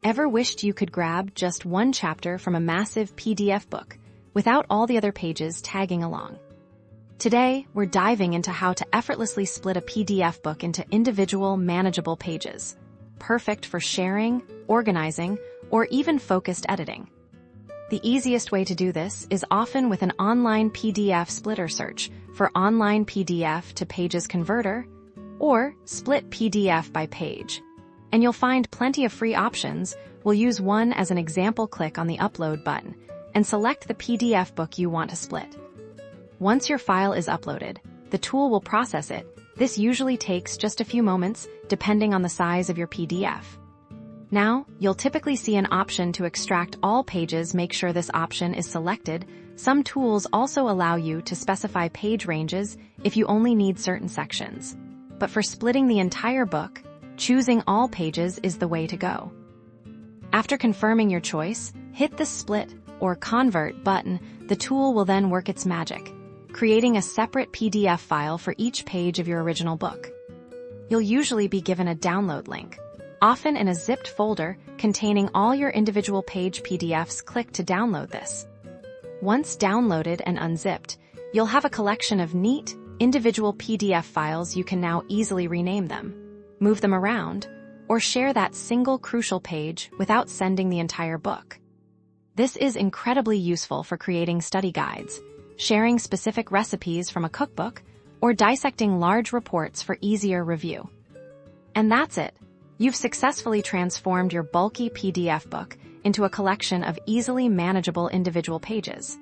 Ever wished you could grab just one chapter from a massive PDF book without all the other pages tagging along? Today, we're diving into how to effortlessly split a PDF book into individual, manageable pages, perfect for sharing, organizing, or even focused editing. The easiest way to do this is often with an online PDF splitter search for online PDF to pages converter, or split PDF by page. And you'll find plenty of free options. We'll use one as an example. Click on the upload button and select the PDF book you want to split. Once your file is uploaded, the tool will process it. This usually takes just a few moments, depending on the size of your PDF. Now, you'll typically see an option to extract all pages. Make sure this option is selected. Some tools also allow you to specify page ranges if you only need certain sections. But for splitting the entire book, choosing all pages is the way to go. After confirming your choice, hit the Split or Convert button. The tool will then work its magic, creating a separate PDF file for each page of your original book. You'll usually be given a download link, often in a zipped folder containing all your individual page PDFs. Click to download this. Once downloaded and unzipped, you'll have a collection of neat, individual PDF files. You can now easily rename them, move them around, or share that single crucial page without sending the entire book. This is incredibly useful for creating study guides, sharing specific recipes from a cookbook, or dissecting large reports for easier review. And that's it. You've successfully transformed your bulky PDF book into a collection of easily manageable individual pages.